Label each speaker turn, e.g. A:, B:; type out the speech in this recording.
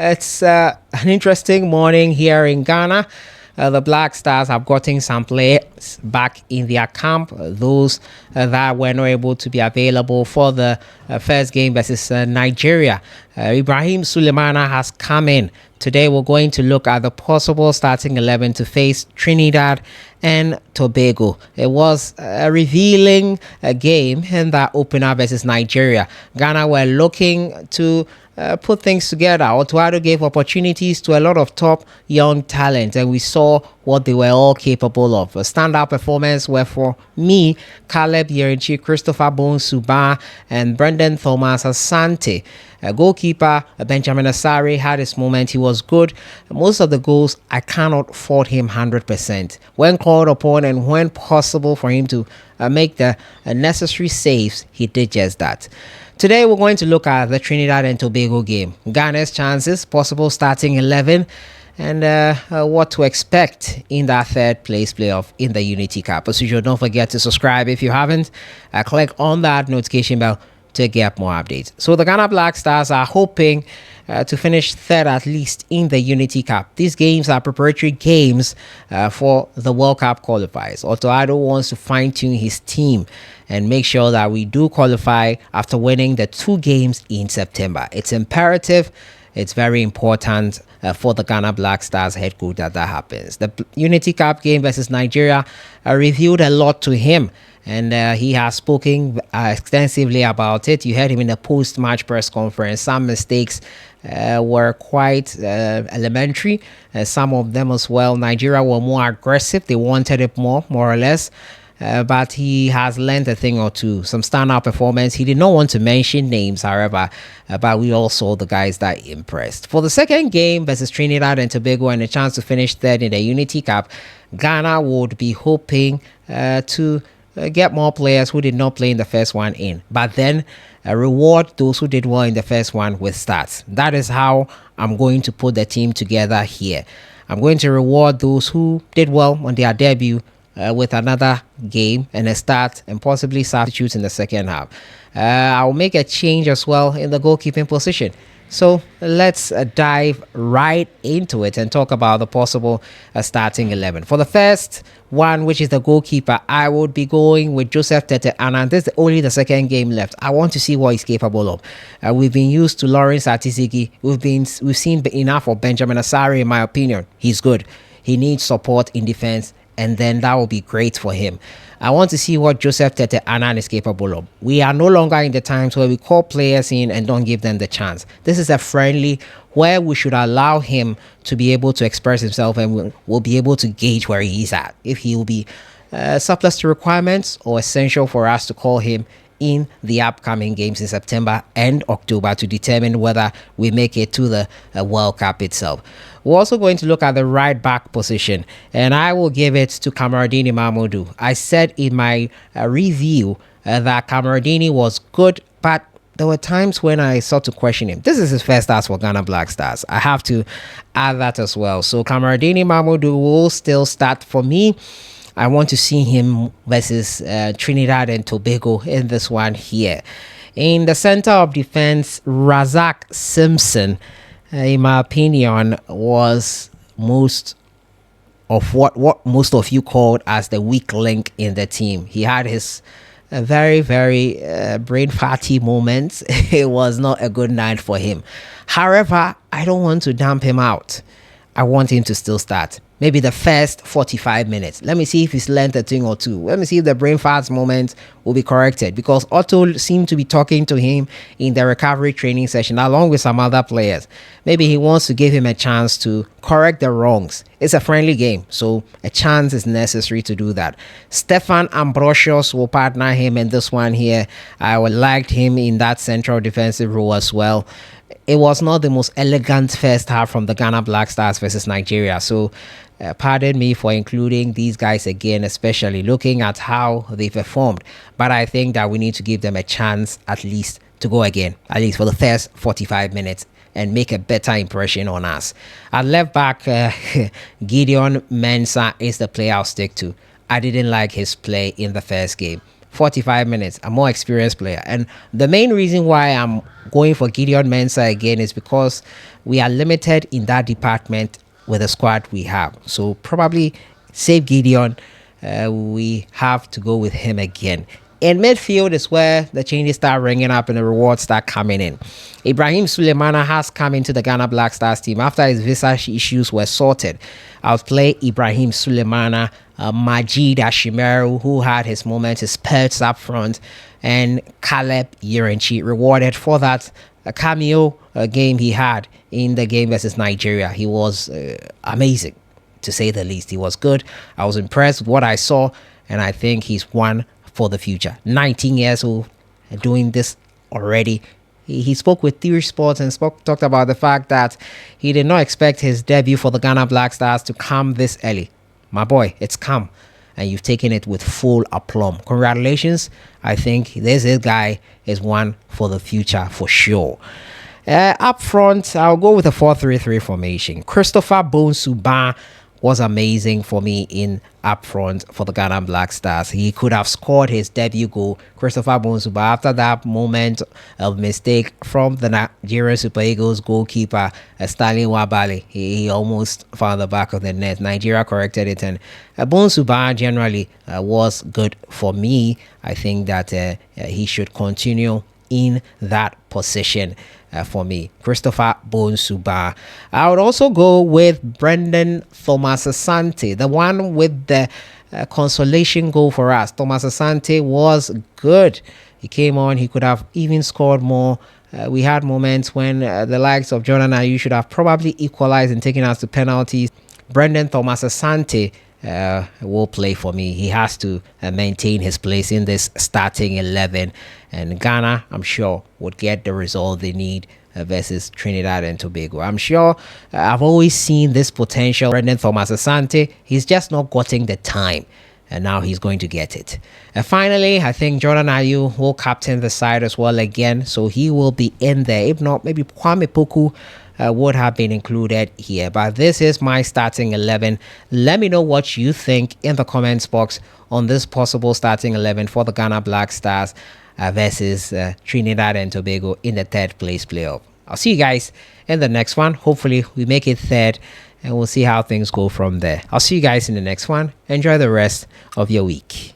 A: It's an interesting morning here in Ghana. The Black Stars have gotten some players back in their camp, those that were not able to be available for the first game versus Nigeria. Ibrahim Sulemana has come in. Today we're going to look at the possible starting 11 to face Trinidad and Tobago. It was a revealing game in that opener versus Nigeria. Ghana were looking to put things together. Otuado gave opportunities to a lot of top young talent, and we saw what they were all capable of. A standout performance were for me, Caleb Yerinchi, Christopher Bonsuba, and Brendan Thomas Asante. Goalkeeper Benjamin Asare had his moment. He was good. Most of the goals, I cannot fault him 100%. When called upon and when possible for him to make the necessary saves, he did just that. Today we're going to look at the Trinidad and Tobago game, Ghana's chances, possible starting 11, and what to expect in that third place playoff in the Unity Cup. As usual, don't forget to subscribe if you haven't. Click on that notification bell to get more updates. So the Ghana Black Stars are hoping to finish third at least in the Unity Cup. These games are preparatory games for the World Cup qualifiers. Otuado wants to fine-tune his team and make sure that we do qualify after winning the 2 games in September. It's imperative. It's very important for the Ghana Black Stars head coach that happens. The Unity Cup game versus Nigeria revealed a lot to him, and he has spoken extensively about it. You heard him in the post-match press conference. Some mistakes were quite elementary. Some of them as well. Nigeria were more aggressive. They wanted it more or less. But he has learned a thing or two, some standout performance. He did not want to mention names, however, but we all saw the guys that impressed. For the second game versus Trinidad and Tobago and a chance to finish third in the Unity Cup, Ghana would be hoping to get more players who did not play in the first one in, but then reward those who did well in the first one with starts. That is how I'm going to put the team together here. I'm going to reward those who did well on their debut with another game and a start and possibly substitutes in the second half. I'll make a change as well in the goalkeeping position. So let's dive right into it and talk about the possible starting 11. For the first one, which is the goalkeeper, I would be going with Joseph Tete Annan. This is only the second game left. I want to see what he's capable of. We've been used to Lawrence Atisigi. We've seen enough of Benjamin Asare, in my opinion. He's good. He needs support in defense, and then that will be great for him. I want to see what Joseph Tete Annan is capable of. We are no longer in the times where we call players in and don't give them the chance. This is a friendly where we should allow him to be able to express himself, and we'll be able to gauge where he is at. If he will be surplus to requirements or essential for us to call him in the upcoming games in September and October to determine whether we make it to the World Cup itself. We're also going to look at the right back position, and I will give it to Kamaldeen Mamoudou. I said in my review that Kamaldeen was good, but there were times when I sought to question him. This is his first start for Ghana Black Stars. I have to add that as well. So Kamaldeen Mamoudou will still start for me. I want to see him versus Trinidad and Tobago in this one here. In the center of defense, Razak Simpson, in my opinion, was most of what most of you called as the weak link in the team. He had his very, very brain fatty moments. It was not a good night for him. However, I don't want to dump him out. I want him to still start. Maybe the first 45 minutes. Let me see if he's learned a thing or two. Let me see if the brain farts moment will be corrected, because Otto seemed to be talking to him in the recovery training session along with some other players. Maybe he wants to give him a chance to correct the wrongs. It's a friendly game, so a chance is necessary to do that. Stefan Ambrosios will partner him in this one here. I liked him in that central defensive role as well. It was not the most elegant first half from the Ghana Black Stars versus Nigeria, so pardon me for including these guys again, especially looking at how they performed. But I think that we need to give them a chance at least to go again, at least for the first 45 minutes, and make a better impression on us. At left back, Gideon Mensah is the player I'll stick to. I didn't like his play in the first game. 45 minutes, a more experienced player. And the main reason why I'm going for Gideon Mensah again is because we are limited in that department with the squad we have. So probably save Gideon. We have to go with him again. In midfield is where the changes start ringing up and the rewards start coming in. Ibrahim Sulemana has come into the Ghana Black Stars team after his visa issues were sorted. I'll play Ibrahim Sulemana, Majid Ashimeru, who had his moments, his spurts up front, and Caleb Yerenchi rewarded for that cameo game he had in the game versus Nigeria. He was amazing, to say the least. He was good. I was impressed with what I saw, and I think he's one for the future. 19 years old, doing this already. He spoke with Theory Sports and talked about the fact that he did not expect his debut for the Ghana Black Stars to come this early. My boy, it's come, and you've taken it with full aplomb. Congratulations. I think this guy is one for the future for sure. Up front, I'll go with a 4-3-3 formation. Christopher Bonsuba was amazing for me in up front for the Ghana Black Stars. He could have scored his debut goal, Christopher Bonsuba, after that moment of mistake from the Nigerian Super Eagles goalkeeper, Stanley Wabale. He almost found the back of the net. Nigeria corrected it, and Bonsuba generally was good for me. I think that he should continue in that position for me. Christopher Bonsuba. I would also go with Brendan Thomas Asante, the one with the consolation goal for us. Thomas Asante was good. He came on, he could have even scored more. We had moments when the likes of Jordan Ayew should have probably equalized and taken us to penalties. Brendan Thomas Asante will play for me. He has to maintain his place in this starting 11, and Ghana, I'm sure, would get the result they need versus Trinidad and Tobago. I'm sure I've always seen this potential. Brendan Thomas Asante, he's just not getting the time, and now he's going to get it. And finally, I think Jordan Ayew will captain the side as well again, so he will be in there. If not, maybe Kwame Poku would have been included here. But this is my starting 11. Let me know what you think in the comments box on this possible starting 11 for the Ghana Black Stars versus Trinidad and Tobago in the third place playoff. I'll see you guys in the next one. Hopefully we make it third, and we'll see how things go from there. I'll see you guys in the next one. Enjoy the rest of your week.